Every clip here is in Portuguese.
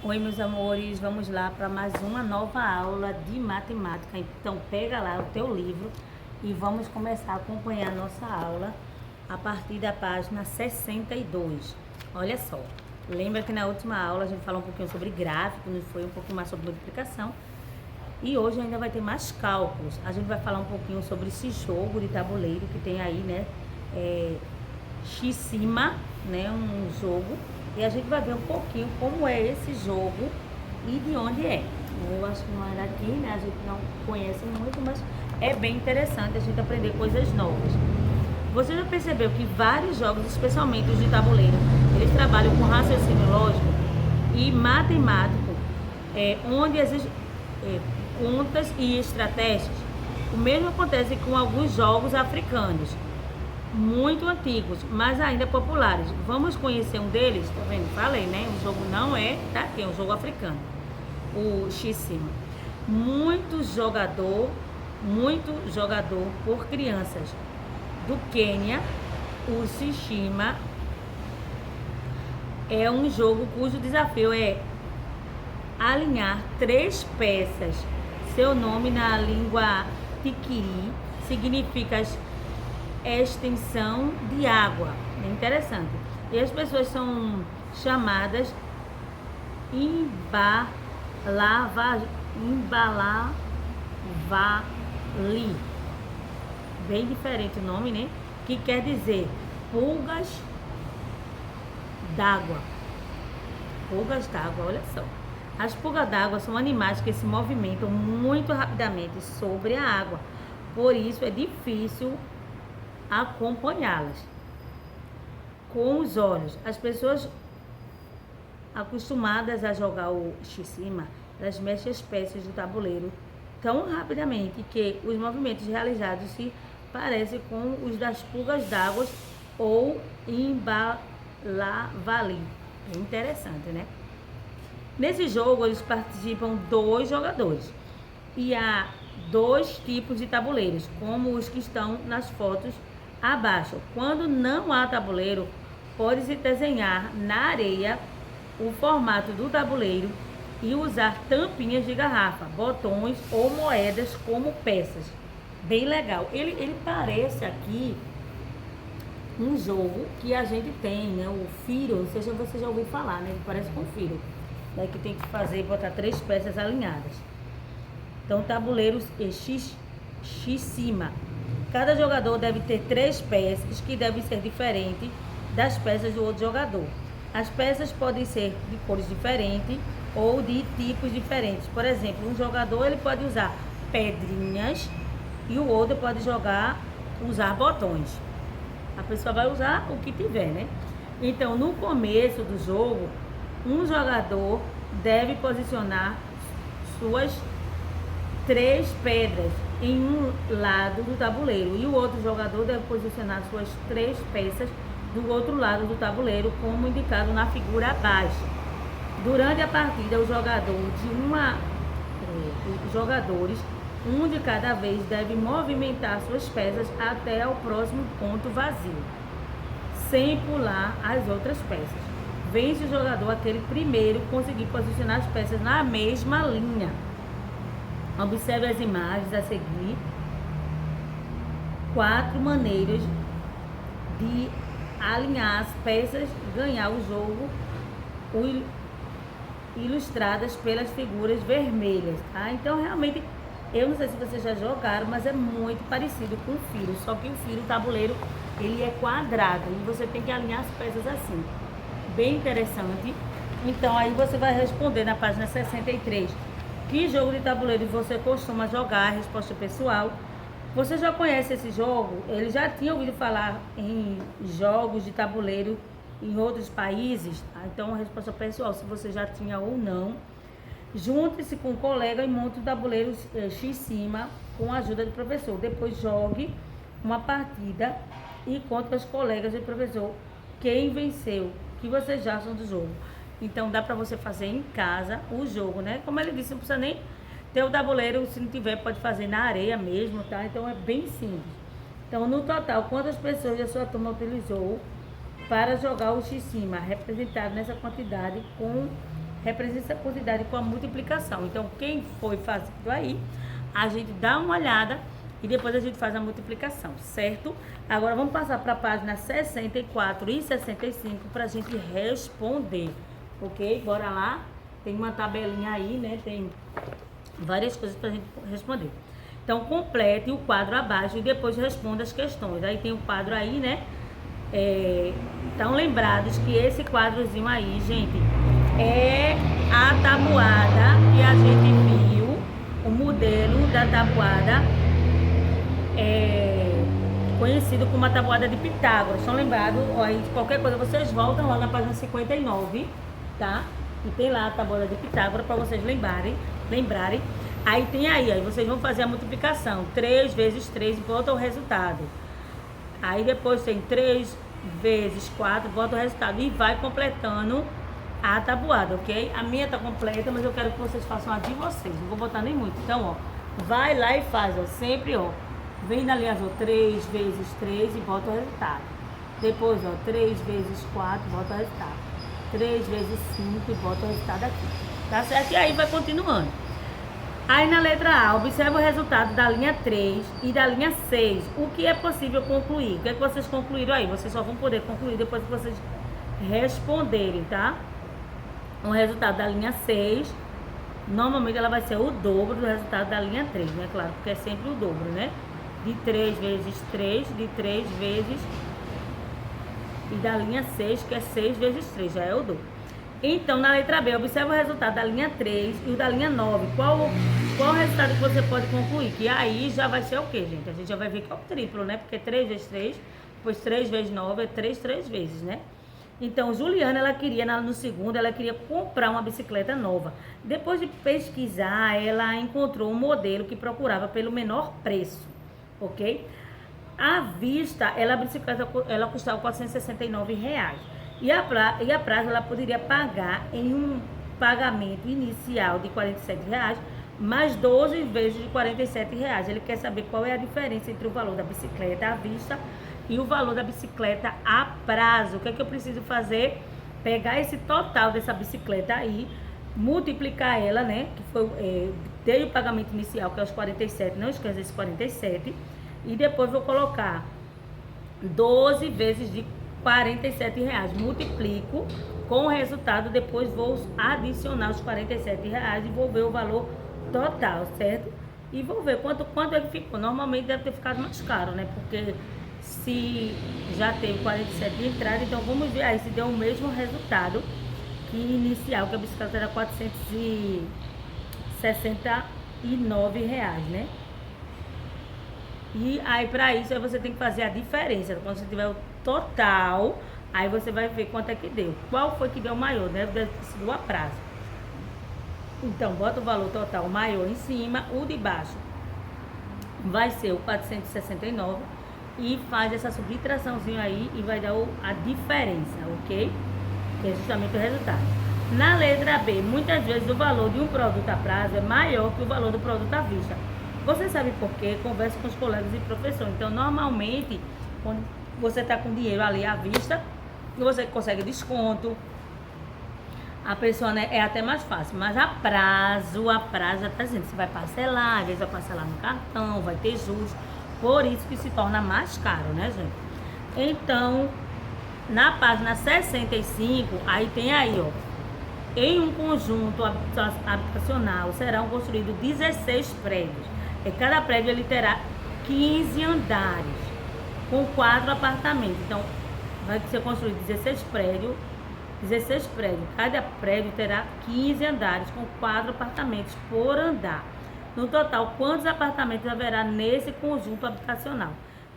Oi, meus amores, vamos lá para mais uma nova aula de matemática. Então, pega lá o teu livro e vamos começar a acompanhar a nossa aula a partir da página 62. Olha só, lembra que na última aula a gente falou um pouquinho sobre gráfico, nos foi um pouquinho mais sobre multiplicação. E hoje ainda vai ter mais cálculos. A gente vai falar um pouquinho sobre esse jogo de tabuleiro que tem aí, né? X-Cima, né? Um jogo. E a gente vai ver um pouquinho como é esse jogo e de onde é. Eu acho que não é daqui, né? A gente não conhece muito, mas é bem interessante a gente aprender coisas novas. Você já percebeu que vários jogos, especialmente os de tabuleiro, eles trabalham com raciocínio lógico e matemático, onde existe contas e estratégias. O mesmo acontece com alguns jogos africanos, muito antigos, mas ainda populares. Vamos conhecer um deles, tá vendo? Falei, né? O jogo não é, tá aqui, é um jogo africano, o X-Cima. Muito jogador por crianças do Quênia. O X-Cima é um jogo cujo desafio é alinhar 3 peças. Seu nome na língua tiquiri significa extensão de água. É interessante. E as pessoas são chamadas imbalavali. Bem diferente o nome, né? Que quer dizer pulgas d'água. Pulgas d'água, olha só. As pulgas d'água são animais que se movimentam muito rapidamente sobre a água. Por isso é difícil acompanhá-las com os olhos. As pessoas acostumadas a jogar o X-Cima, elas mexem as peças do tabuleiro tão rapidamente que os movimentos realizados se parecem com os das pulgas d'água ou imbalavali. É interessante, né? Nesse jogo eles participam 2 jogadores e há 2 tipos de tabuleiros, como os que estão nas fotos abaixo. Quando não há tabuleiro, pode-se desenhar na areia o formato do tabuleiro e usar tampinhas de garrafa, botões ou moedas como peças. Bem legal. Ele parece aqui um jogo que a gente tem, né? O Firo, não sei se você já ouviu falar, né? Ele parece com o Firo, né? Que tem que fazer, botar 3 peças alinhadas. Então, tabuleiros X-Cima. Cada jogador deve ter 3 peças que devem ser diferentes das peças do outro jogador. As peças podem ser de cores diferentes ou de tipos diferentes. Por exemplo, um jogador ele pode usar pedrinhas e o outro pode usar botões. A pessoa vai usar o que tiver, né? Então, no começo do jogo, um jogador deve posicionar suas 3 pedras em um lado do tabuleiro e o outro jogador deve posicionar suas 3 peças do outro lado do tabuleiro, como indicado na figura abaixo. Durante a partida, os jogadores, um de cada vez, deve movimentar suas peças até o próximo ponto vazio, sem pular as outras peças. Vence o jogador aquele primeiro conseguir posicionar as peças na mesma linha. Observe as imagens a seguir. 4 maneiras de alinhar as peças e ganhar o jogo, ilustradas pelas figuras vermelhas, tá? Então, realmente, eu não sei se vocês já jogaram, mas é muito parecido com o Firo, só que o Firo, o tabuleiro, ele é quadrado e você tem que alinhar as peças assim. Bem interessante. Então, aí você vai responder na página 63. Que jogo de tabuleiro você costuma jogar? Resposta pessoal. Você já conhece esse jogo? Ele já tinha ouvido falar em jogos de tabuleiro em outros países? Então, a resposta pessoal, se você já tinha ou não. Junte-se com um colega e monte o tabuleiro X-Cima com a ajuda do professor. Depois jogue uma partida e conte aos colegas e professor quem venceu, o que vocês acham do jogo. Então, dá para você fazer em casa o jogo, né? Como ele disse, não precisa nem ter o tabuleiro, se não tiver, pode fazer na areia mesmo, tá? Então, é bem simples. Então, no total, quantas pessoas a sua turma utilizou para jogar o X-Cima, representado nessa quantidade com representa essa quantidade com a multiplicação. Então, quem foi fazendo aí, a gente dá uma olhada e depois a gente faz a multiplicação, certo? Agora, vamos passar para a página 64 e 65 para a gente responder, ok? Bora lá. Tem uma tabelinha aí, né? Tem várias coisas para a gente responder. Então, complete o quadro abaixo e depois responda as questões. Aí tem o quadro aí, né? Estão lembrados que esse quadrozinho aí, gente, é a tabuada que a gente viu, o modelo da tabuada conhecido como a tabuada de Pitágoras. Estão lembrados? Aí, qualquer coisa, vocês voltam lá na página 59, tá? E tem lá a tabuada de Pitágoras para vocês lembrarem. Aí tem aí vocês vão fazer a multiplicação. 3 vezes 3 e volta o resultado. Aí depois tem 3 vezes 4, volta o resultado. E vai completando a tabuada, ok? A minha tá completa, mas eu quero que vocês façam a de vocês. Não vou botar nem muito. Então, ó, vai lá e faz, ó. Sempre, ó. Vem na linha azul, 3 vezes 3 e volta o resultado. Depois, ó, 3 vezes 4, volta o resultado. 3 vezes 5 e volta o resultado aqui. Tá certo? E aí vai continuando. Aí na letra A, observa o resultado da linha 3 e da linha 6. O que é possível concluir? O que é que vocês concluíram aí? Vocês só vão poder concluir depois que vocês responderem, tá? O resultado da linha 6, normalmente ela vai ser o dobro do resultado da linha 3, né? Claro, porque é sempre o dobro, né? De 3 vezes 3, de 3 vezes... E da linha 6, que é 6 vezes 3, já é o dobro. Então, na letra B, observa o resultado da linha 3 e o da linha 9. Qual o resultado que você pode concluir? Que aí já vai ser o quê, gente? A gente já vai ver que é o triplo, né? Porque 3 vezes 3, depois 3 vezes 9 é 3 vezes, né? Então, Juliana, ela queria, no segundo, ela queria comprar uma bicicleta nova. Depois de pesquisar, ela encontrou um modelo que procurava pelo menor preço, ok? À vista, a bicicleta ela custava R$469. E a prazo ela poderia pagar em um pagamento inicial de R$47, mais 12 vezes de R$47. Ele quer saber qual é a diferença entre o valor da bicicleta à vista e o valor da bicicleta a prazo. O que é que eu preciso fazer? Pegar esse total dessa bicicleta aí, multiplicar ela, né? Que foi dei o pagamento inicial, que é os 47, não esqueça esse 47. E depois vou colocar 12 vezes de R$47. Multiplico com o resultado, depois vou adicionar os R$47 e vou ver o valor total, certo? E vou ver quanto é que ficou. Normalmente deve ter ficado mais caro, né? Porque se já teve 47 de entrada, então vamos ver aí se deu o mesmo resultado que inicial, que a bicicleta era R$469, né? E aí, para isso, aí você tem que fazer a diferença. Quando você tiver o total, aí você vai ver quanto é que deu. Qual foi que deu maior, né? Deve ter sido a prazo. Então, bota o valor total maior em cima. O de baixo vai ser o 469. E faz essa subtraçãozinha aí e vai dar a diferença, ok? Que é justamente o resultado. Na letra B, muitas vezes o valor de um produto a prazo é maior que o valor do produto à vista. Você sabe por quê? Conversa com os colegas e professores. Então, normalmente, quando você está com dinheiro ali à vista, você consegue desconto. A pessoa, né, é até mais fácil. Mas a prazo já está dizendo, você vai parcelar, às vezes vai parcelar no cartão, vai ter juros. Por isso que se torna mais caro, né, gente? Então, na página 65, aí tem aí, ó. Em um conjunto habitacional serão construídos 16 prédios. E cada prédio ele terá 15 andares, com 4 apartamentos. Então, vai ser construído 16 prédios. Cada prédio terá 15 andares, com 4 apartamentos por andar. No total, quantos apartamentos haverá nesse conjunto habitacional?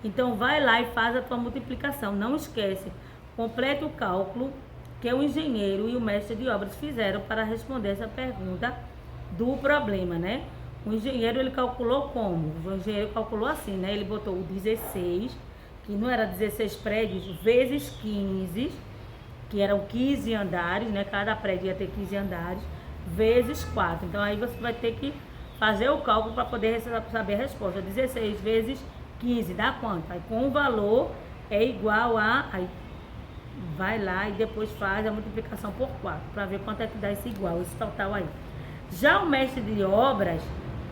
Então, vai lá e faz a tua multiplicação. Não esquece, complete o cálculo que o engenheiro e o mestre de obras fizeram para responder essa pergunta do problema, né? O engenheiro, ele calculou como? O engenheiro calculou assim, né? Ele botou o 16, que não era 16 prédios, vezes 15, que eram 15 andares, né? Cada prédio ia ter 15 andares, vezes 4. Então, aí você vai ter que fazer o cálculo para poder saber a resposta. 16 vezes 15 dá quanto? Aí, com o valor é igual a... Aí, vai lá e depois faz a multiplicação por 4, para ver quanto é que dá esse igual, esse total aí. Já o mestre de obras,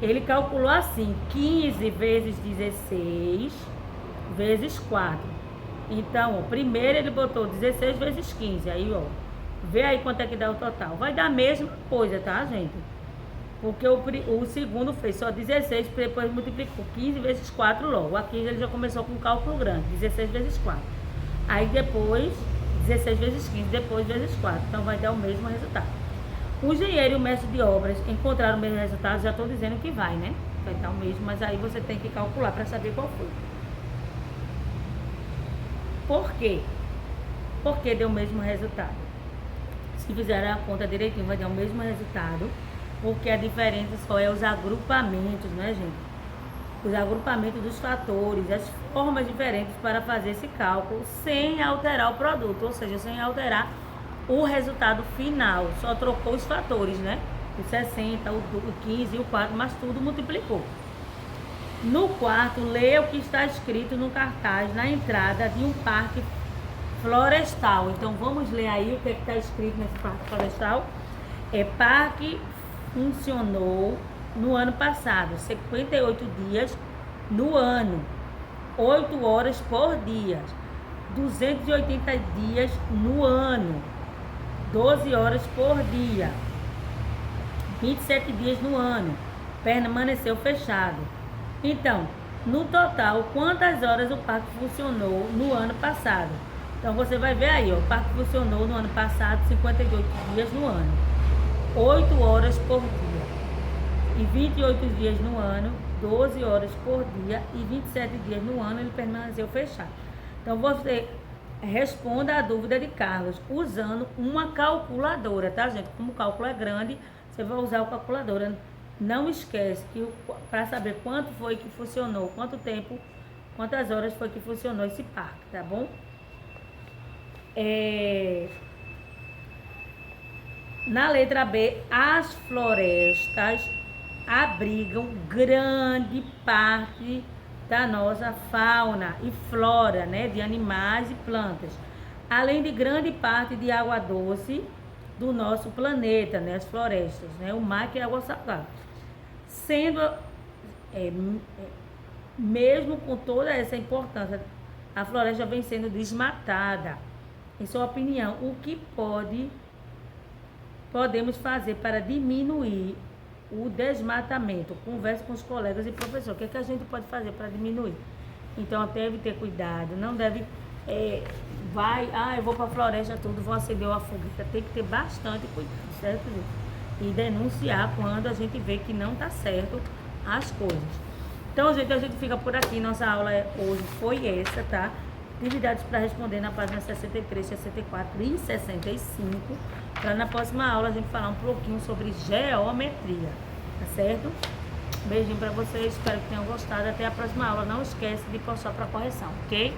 ele calculou assim, 15 vezes 16 vezes 4. Então, ó, primeiro ele botou 16 vezes 15, aí ó, vê aí quanto é que dá o total. Vai dar a mesma coisa, tá, gente? Porque o segundo fez só 16, depois multiplicou 15 vezes 4 logo. Aqui ele já começou com um cálculo grande, 16 vezes 4. Aí depois, 16 vezes 15, depois vezes 4. Então vai dar o mesmo resultado. O engenheiro e o mestre de obras encontraram o mesmo resultado, já estou dizendo que vai, né? Vai dar o mesmo, mas aí você tem que calcular para saber qual foi. Por quê? Porque deu o mesmo resultado. Se fizer a conta direitinho, vai dar o mesmo resultado, porque a diferença só é os agrupamentos, né, gente? Os agrupamentos dos fatores, as formas diferentes para fazer esse cálculo sem alterar o produto, ou seja, sem alterar o resultado final. Só trocou os fatores, né? O 60, o 15 e o 4, mas tudo multiplicou. No quarto, leia o que está escrito no cartaz na entrada de um parque florestal. Então vamos ler aí o que está escrito nesse parque florestal. Parque funcionou no ano passado, 58 dias no ano, 8 horas por dia, 280 dias no ano, 12 horas por dia, 27 dias no ano, permaneceu fechado. Então, no total, quantas horas o parque funcionou no ano passado? Então, você vai ver aí, ó, o parque funcionou no ano passado 58 dias no ano, 8 horas por dia, e 28 dias no ano, 12 horas por dia, e 27 dias no ano ele permaneceu fechado. Então, você responda a dúvida de Carlos usando uma calculadora, tá, gente? Como o cálculo é grande, você vai usar a calculadora. Não esquece que para saber quanto foi que funcionou, quanto tempo, quantas horas foi que funcionou esse parque, tá bom? Na letra B, as florestas abrigam grande parte da nossa fauna e flora, né, de animais e plantas, além de grande parte de água doce do nosso planeta, né, as florestas, né, o mar que é água salgada. Sendo, mesmo com toda essa importância, a floresta vem sendo desmatada. Em sua opinião, o que podemos fazer para diminuir o desmatamento? Converse com os colegas e professores. O que é que a gente pode fazer para diminuir? Então, deve ter cuidado, não deve... eu vou para a floresta tudo, vou acender uma fogueira. Tem que ter bastante cuidado, certo, gente? E denunciar quando a gente vê que não está certo as coisas. Então, gente, a gente fica por aqui. Nossa aula hoje foi essa, tá? Atividades para responder na página 63, 64 e 65. Para na próxima aula a gente falar um pouquinho sobre geometria, tá certo? Beijinho para vocês, espero que tenham gostado. Até a próxima aula. Não esquece de postar para correção, ok?